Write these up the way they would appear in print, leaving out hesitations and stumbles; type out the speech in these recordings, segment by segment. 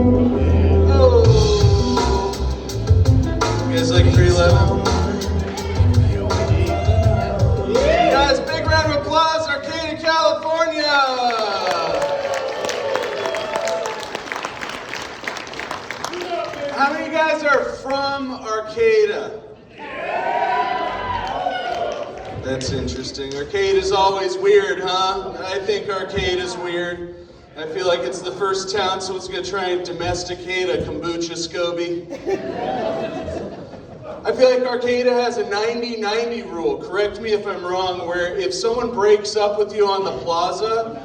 Oh! You guys like 311? Guys, big round of applause, Arcata, California! How many of you guys are from Arcata? That's interesting. Arcata's always weird, huh? I think Arcata's weird. I feel like it's the first town someone's gonna try and domesticate a kombucha SCOBY. I feel like Arcata has a 90-90 rule, correct me if I'm wrong, where if someone breaks up with you on the plaza,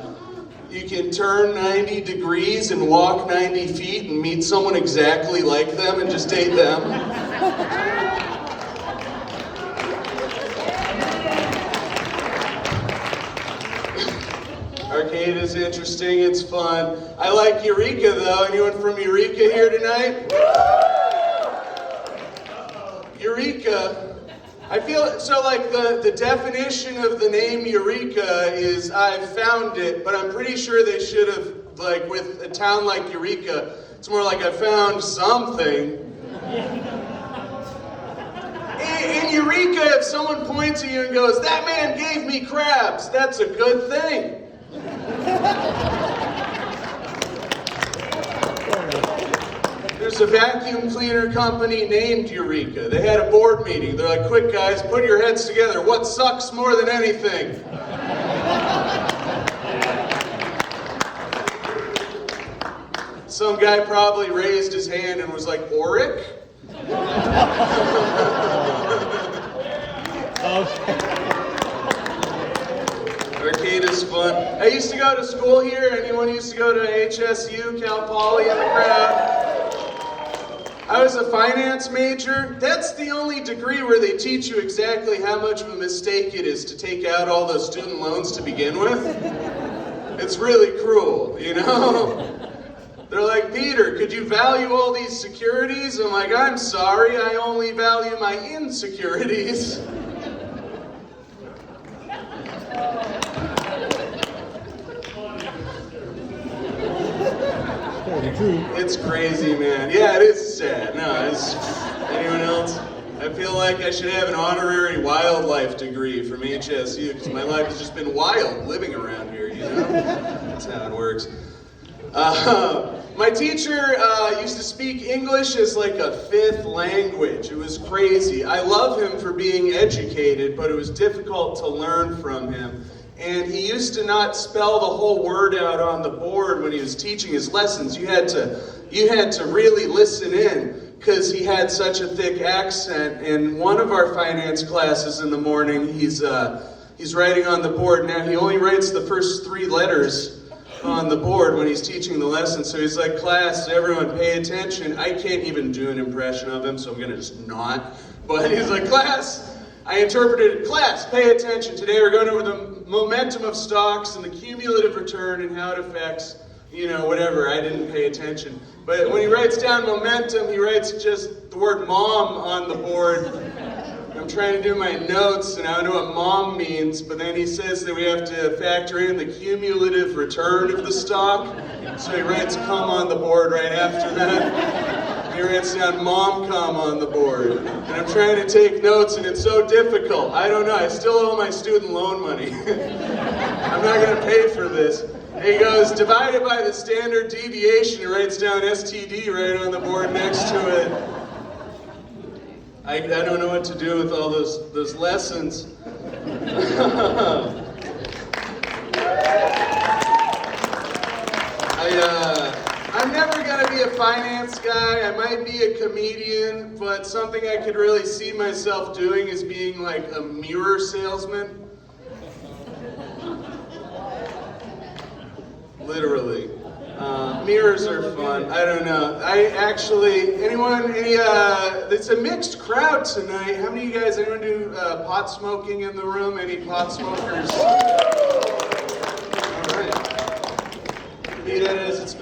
you can turn 90 degrees and walk 90 feet and meet someone exactly like them and just date them. Arcata is interesting, it's fun. I like Eureka though. Anyone from Eureka here tonight? Eureka, I feel, so like the definition of the name Eureka is I've found it, but I'm pretty sure they should have, like with a town like Eureka, it's more like I found something. In Eureka, if someone points at you and goes, "That man gave me crabs," that's a good thing. There's a vacuum cleaner company named Eureka. They had a board meeting. They're like, "Quick guys, put your heads together. What sucks more than anything?" Some guy probably raised his hand and was like, "Oric?" Arcata's fun. I used to go to school here. Anyone used to go to HSU, Cal Poly in the crowd? I was a finance major. That's the only degree where they teach you exactly how much of a mistake it is to take out all those student loans to begin with. It's really cruel, you know? They're like, "Peter, could you value all these securities?" I'm like, "I'm sorry, I only value my insecurities." It's crazy, man. Yeah, it is sad. No, it's anyone else? I feel like I should have an honorary wildlife degree from HSU because my life has just been wild living around here, you know? That's how it works. My teacher used to speak English as like a fifth language. It was crazy. I love him for being educated, but it was difficult to learn from him. And he used to not spell the whole word out on the board when he was teaching his lessons. You had to really listen in because he had such a thick accent. And one of our finance classes in the morning, he's writing on the board. Now he only writes the first 3 letters on the board when he's teaching the lesson. So he's like, "Class, everyone pay attention." I can't even do an impression of him, so I'm gonna just not. But he's like, "Class," I interpreted it, "Class, pay attention. Today we're going over the momentum of stocks and the cumulative return and how it affects, you know, whatever." I didn't pay attention. But when he writes down momentum, he writes just the word "mom" on the board. I'm trying to do my notes and I don't know what mom means, but then he says that we have to factor in the cumulative return of the stock. So he writes "cum" on the board right after that. He writes down "mom cum" on the board. And I'm trying to take notes and it's so difficult. I don't know, I still owe my student loan money. I'm not gonna pay for this. He goes, "Divided by the standard deviation," he writes down STD right on the board next to it. I don't know what to do with all those lessons. I'm never gonna be a finance guy. I might be a comedian, but something I could really see myself doing is being like a mirror salesman. Literally. Mirrors are fun. I don't know. It's a mixed crowd tonight. How many of you guys, anyone do pot smoking in the room? Any pot smokers? All right.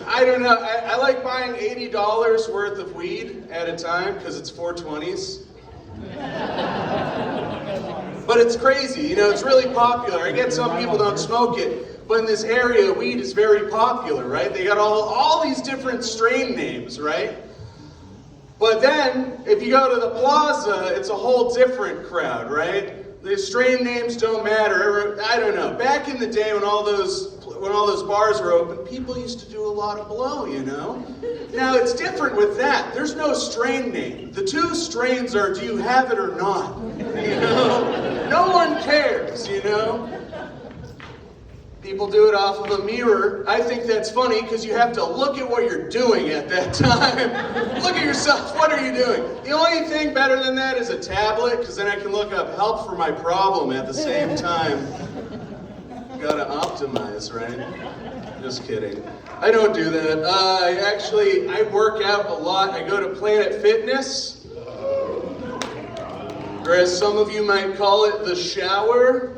I don't know. I like buying $80 worth of weed at a time because it's 420s. But it's crazy, you know, it's really popular. I get some people don't smoke it. But in this area, weed is very popular, right? They got all these different strain names, right? But then, if you go to the plaza, it's a whole different crowd, right? The strain names don't matter. I don't know. Back in the day when all those bars were open, people used to do a lot of blow, you know? Now, it's different with that. There's no strain name. The two strains are, do you have it or not? You know? No one cares, you know? People do it off of a mirror. I think that's funny because you have to look at what you're doing at that time. Look at yourself. What are you doing? The only thing better than that is a tablet, because then I can look up help for my problem at the same time. Gotta optimize, right? Just kidding. I don't do that. I work out a lot. I go to Planet Fitness, or as some of you might call it, the shower.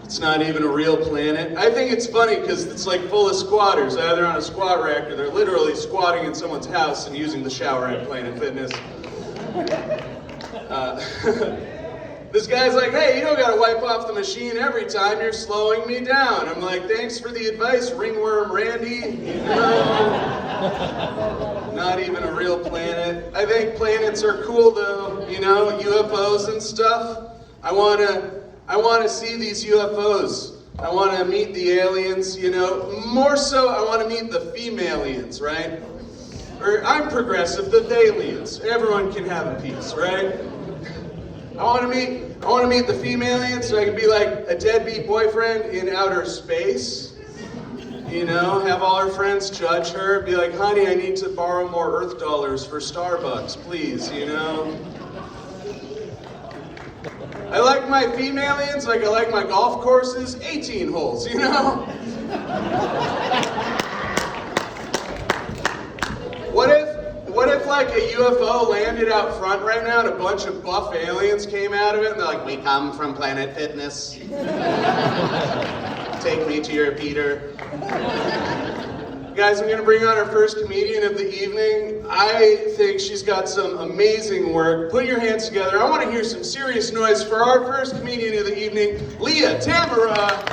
It's not even a real planet. I think it's funny because it's like full of squatters, either on a squat rack or they're literally squatting in someone's house and using the shower at Planet Fitness. This guy's like, hey, you don't gotta wipe off the machine every time, you're slowing me down. I'm like, thanks for the advice, Ringworm Randy. You know, not even a real planet. I think planets are cool though, you know, UFOs and stuff. I wanna see these UFOs. I wanna meet the aliens, you know. More so, I wanna meet the femalians, right? Or I'm progressive, the thalians. Everyone can have a piece, right? I wanna meet the femalians so I can be like a deadbeat boyfriend in outer space. You know, have all her friends judge her, be like, honey, I need to borrow more Earth dollars for Starbucks, please, you know? I like my femalians like I like my golf courses, 18 holes, you know? What if like a UFO landed out front right now and a bunch of buff aliens came out of it and they're like, we come from Planet Fitness. Take me to your Peter. Guys, I'm gonna bring on our first comedian of the evening. I think she's got some amazing work. Put your hands together. I wanna hear some serious noise for our first comedian of the evening, Leah Tamara.